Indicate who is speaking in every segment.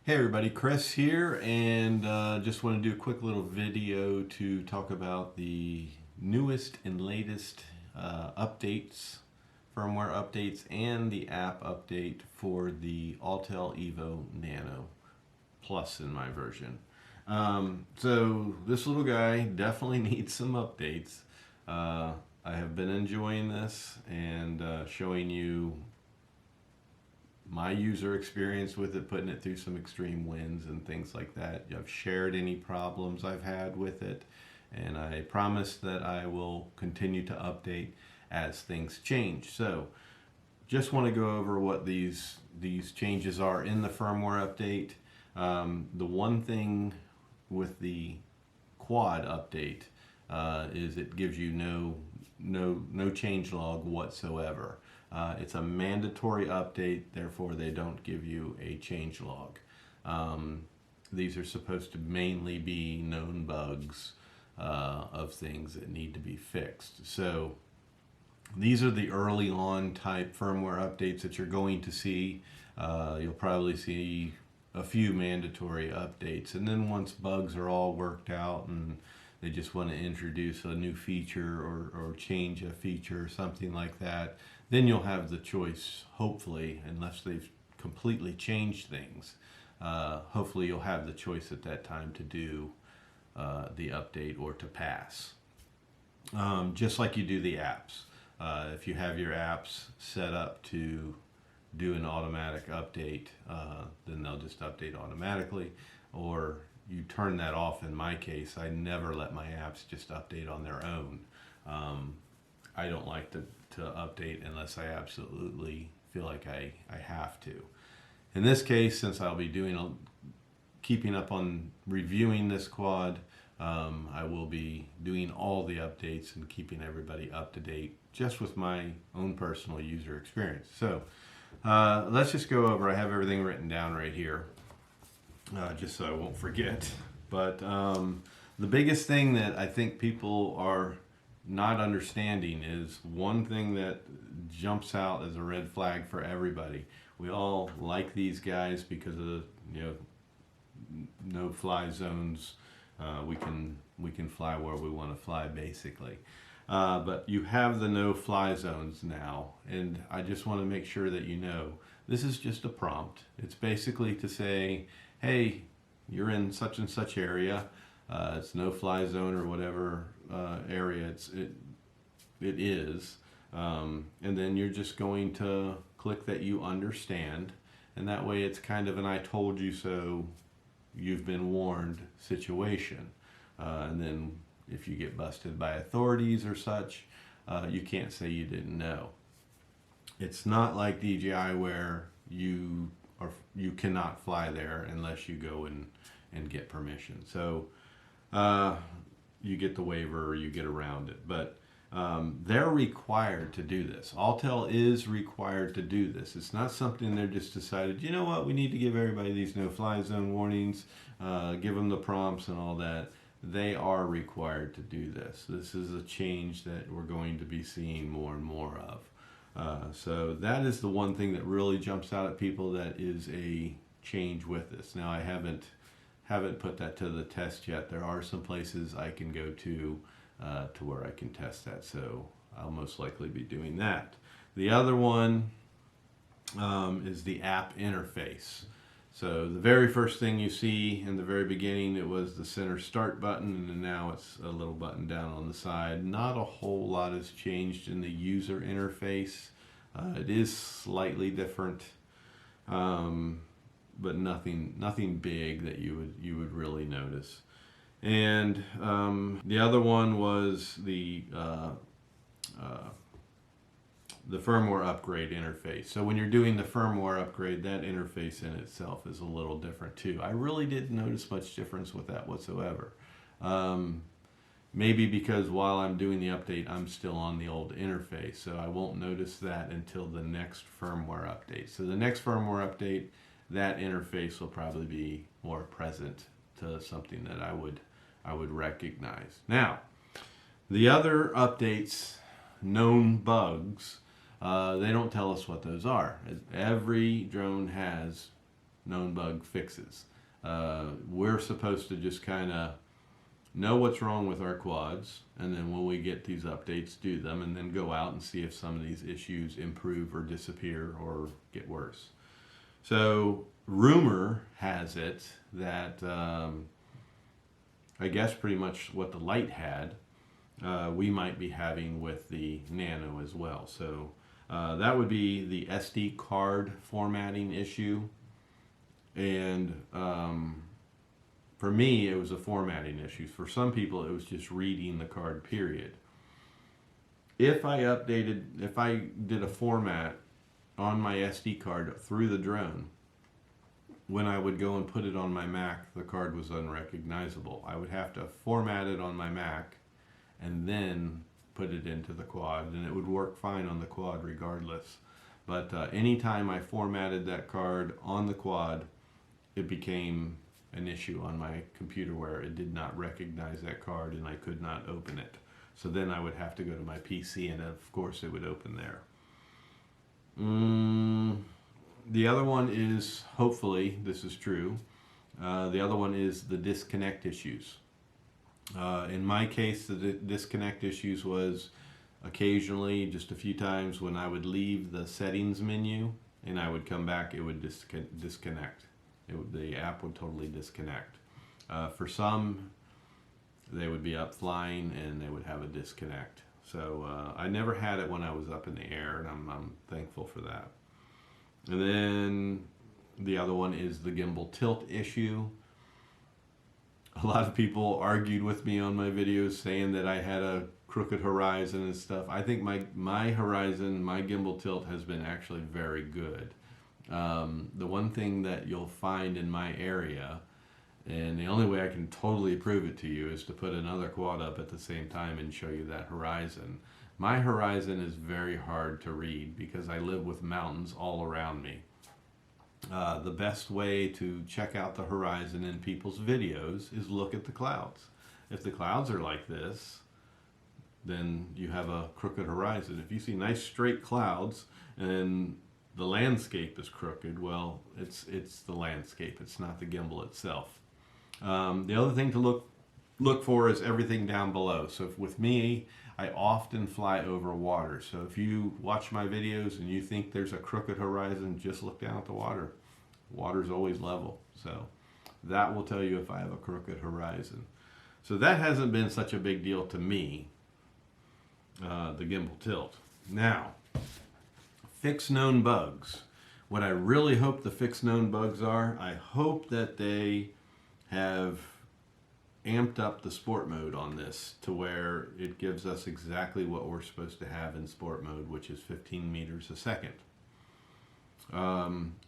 Speaker 1: Hey everybody, Chris here, and just want to do a quick little video to talk about the newest and latest updates, firmware updates, and the app update for the Autel Evo Nano Plus in my version. So this little guy definitely needs some updates. I have been enjoying this and showing you my user experience with it, putting it through some extreme winds and things like that. I've shared any problems I've had with it, and I promise that I will continue to update as things change. So just want to go over what these changes are in the firmware update. The one thing with the quad update is it gives you no change log whatsoever. It's a mandatory update, therefore they don't give you a change log. These are supposed to mainly be known bugs of things that need to be fixed. So these are the early on type firmware updates that you're going to see. You'll probably see a few mandatory updates, and then once bugs are all worked out and they just want to introduce a new feature or change a feature or something like that, then you'll have the choice, hopefully, unless they've completely changed things, hopefully you'll have the choice at that time to do the update or to pass. Just like you do the apps. If you have your apps set up to do an automatic update, then they'll just update automatically, or you turn that off. In my case, I never let my apps just update on their own. I don't like to update unless I absolutely feel like I have to. In this case, since I'll be keeping up on reviewing this quad, I will be doing all the updates and keeping everybody up to date just with my own personal user experience. So let's just go over. I have everything written down right here, just so I won't forget. But the biggest thing that I think people are not understanding is one thing that jumps out as a red flag for everybody. We all like these guys because of the no fly zones. We can fly where we want to fly, basically. But you have the no fly zones now, and I just want to make sure that you know this is just a prompt. It's basically to say, hey, you're in such and such area. It's no fly zone or whatever area it is, and then you're just going to click that you understand, and that way it's kind of an I told you so, you've been warned situation. And then if you get busted by authorities or such, you can't say you didn't know. It's not like DJI where you cannot fly there unless you go and get permission. So you get the waiver or you get around it. But they're required to do this. Autel is required to do this. It's not something they're just decided, you know what, we need to give everybody these no-fly zone warnings, give them the prompts and all that. They are required to do this. This is a change that we're going to be seeing more and more of. So that is the one thing that really jumps out at people, that is a change with this. Now I haven't put that to the test yet. There are some places I can go to where I can test that, so I'll most likely be doing that. The other one is the app interface. So the very first thing you see in the very beginning, it was the center start button, and now it's a little button down on the side. Not a whole lot has changed in the user interface. It is slightly different, but nothing big that you would really notice. And the other one was the firmware upgrade interface. So when you're doing the firmware upgrade, that interface in itself is a little different too. I really didn't notice much difference with that whatsoever. Maybe because while I'm doing the update, I'm still on the old interface, so I won't notice that until the next firmware update. So the next firmware update, that interface will probably be more present to something that I would recognize. Now, the other updates, known bugs, they don't tell us what those are. Every drone has known bug fixes. We're supposed to just kind of know what's wrong with our quads, and then when we get these updates, do them, and then go out and see if some of these issues improve or disappear or get worse. So rumor has it that I guess pretty much what the Lite had, we might be having with the Nano as well. So that would be the SD card formatting issue. And for me, it was a formatting issue. For some people, it was just reading the card, period. If I did a format on my SD card through the drone, when I would go and put it on my Mac, the card was unrecognizable. I would have to format it on my Mac and then put it into the quad, and it would work fine on the quad regardless. But anytime I formatted that card on the quad, it became an issue on my computer where it did not recognize that card and I could not open it. So then I would have to go to my PC, and of course it would open there. The other one is, hopefully this is true, the other one is the disconnect issues. In my case, the disconnect issues was occasionally, just a few times, when I would leave the settings menu and I would come back, it would disconnect. The app would totally disconnect. For some, they would be up flying and they would have a disconnect. So I never had it when I was up in the air, and I'm thankful for that. And then the other one is the gimbal tilt issue. A lot of people argued with me on my videos saying that I had a crooked horizon and stuff. I think my horizon, my gimbal tilt has been actually very good. The one thing that you'll find in my area, and the only way I can totally prove it to you, is to put another quad up at the same time and show you that horizon. My horizon is very hard to read because I live with mountains all around me. The best way to check out the horizon in people's videos is look at the clouds. If the clouds are like this, then you have a crooked horizon. If you see nice straight clouds and the landscape is crooked, well, it's the landscape. It's not the gimbal itself. The other thing to look for is everything down below. So with me, I often fly over water. So if you watch my videos and you think there's a crooked horizon, just look down at the water. Water's always level. So that will tell you if I have a crooked horizon. So that hasn't been such a big deal to me, the gimbal tilt. Now, fix known bugs. What I really hope the fix known bugs are, I hope that they have amped up the sport mode on this to where it gives us exactly what we're supposed to have in sport mode, which is 15 meters a second.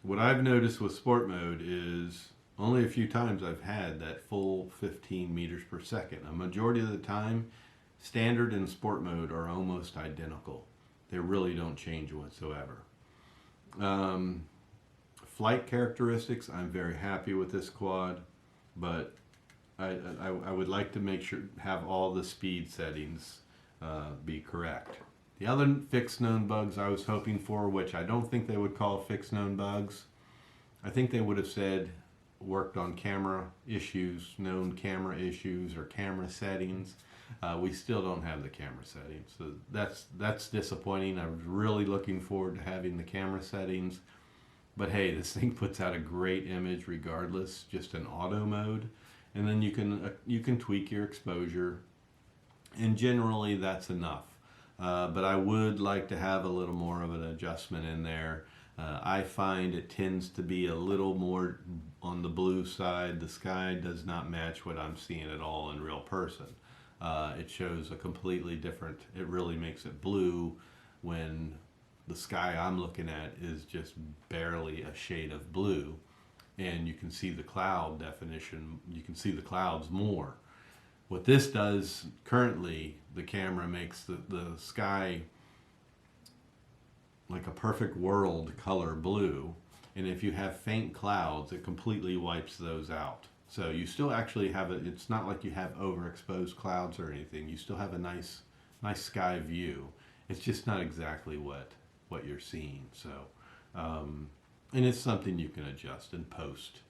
Speaker 1: What I've noticed with sport mode is only a few times I've had that full 15 meters per second. A majority of the time, standard and sport mode are almost identical. They really don't change whatsoever. Flight characteristics, I'm very happy with this quad, but I would like to make sure have all the speed settings be correct. The other fixed known bugs I was hoping for, which I don't think they would call fixed known bugs, I think they would have said worked on camera issues, known camera issues, or camera settings. We still don't have the camera settings, so that's disappointing. I was really looking forward to having the camera settings, but hey, this thing puts out a great image regardless, just in auto mode. And then you can tweak your exposure, and generally that's enough. But I would like to have a little more of an adjustment in there. I find it tends to be a little more on the blue side. The sky does not match what I'm seeing at all in real person. It shows a completely different, it really makes it blue when the sky I'm looking at is just barely a shade of blue. And you can see the cloud definition, you can see the clouds more. What this does currently, the camera makes the sky like a perfect world color blue, and if you have faint clouds, it completely wipes those out. So you still actually have it, it's not like you have overexposed clouds or anything, you still have a nice sky view. It's just not exactly what you're seeing. So and it's something you can adjust and post.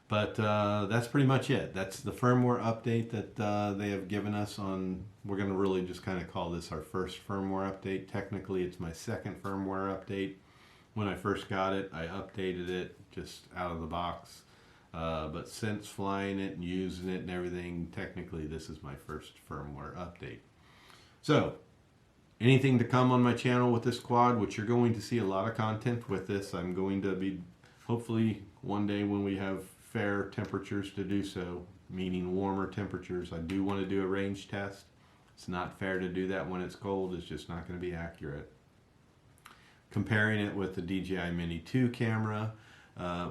Speaker 1: But that's pretty much it. That's the firmware update that they have given us on. We're going to really just kind of call this our first firmware update. Technically, it's my second firmware update. When I first got it, I updated it just out of the box. But since flying it and using it and everything, technically this is my first firmware update. So, anything to come on my channel with this quad, which you're going to see a lot of content with this. I'm going to be, hopefully one day when we have fair temperatures to do so, meaning warmer temperatures, I do want to do a range test. It's not fair to do that when it's cold. It's just not going to be accurate. Comparing it with the DJI Mini 2 camera,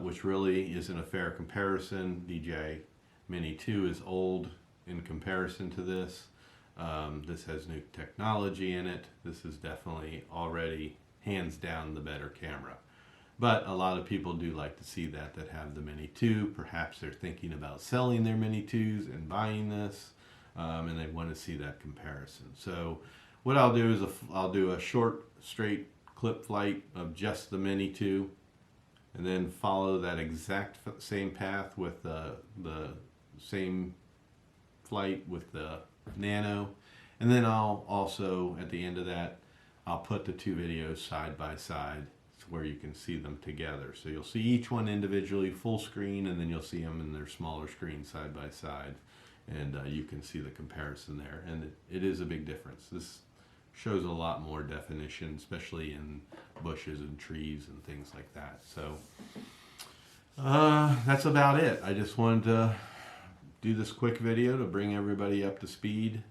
Speaker 1: which really isn't a fair comparison. DJI Mini 2 is old in comparison to this. This has new technology in it. This is definitely already hands down the better camera. But a lot of people do like to see that have the Mini 2. Perhaps they're thinking about selling their Mini 2s and buying this, and they want to see that comparison. So what I'll do is I'll do a short, straight clip flight of just the Mini 2, and then follow that exact same path with the same flight with the Nano, and then I'll also, at the end of that, I'll put the two videos side by side where you can see them together. So you'll see each one individually full screen, and then you'll see them in their smaller screen side by side, and you can see the comparison there. And it is a big difference. This shows a lot more definition, especially in bushes and trees and things like that. So that's about it. I just wanted to do this quick video to bring everybody up to speed.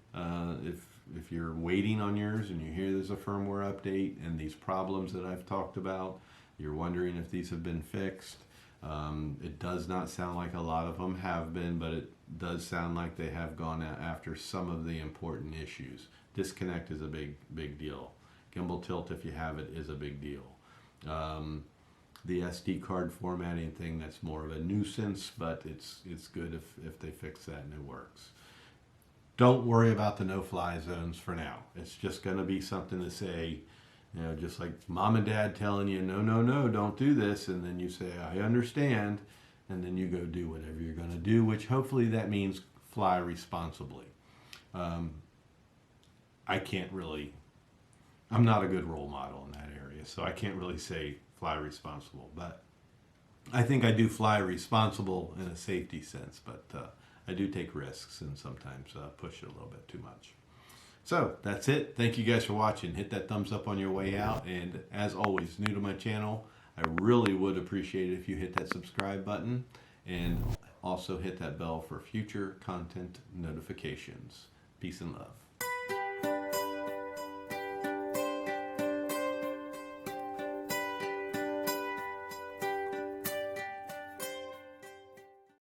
Speaker 1: If you're waiting on yours and you hear there's a firmware update and these problems that I've talked about, you're wondering if these have been fixed. It does not sound like a lot of them have been, but it does sound like they have gone after some of the important issues. Disconnect is a big deal. Gimbal tilt, if you have it, is a big deal. The SD card formatting thing, that's more of a nuisance, but it's good if they fix that and it works. Don't worry about the no-fly zones for now. It's just going to be something to say, you know, just like mom and dad telling you, no, don't do this, and then you say, I understand, and then you go do whatever you're going to do, which hopefully that means fly responsibly. I can't really, I'm not a good role model in that area, so I can't really say fly responsible, but I think I do fly responsible in a safety sense, but I do take risks and sometimes push it a little bit too much. So that's it. Thank you guys for watching. Hit that thumbs up on your way out, and as always, new to my channel, I really would appreciate it if you hit that subscribe button and also hit that bell for future content notifications. Peace and love.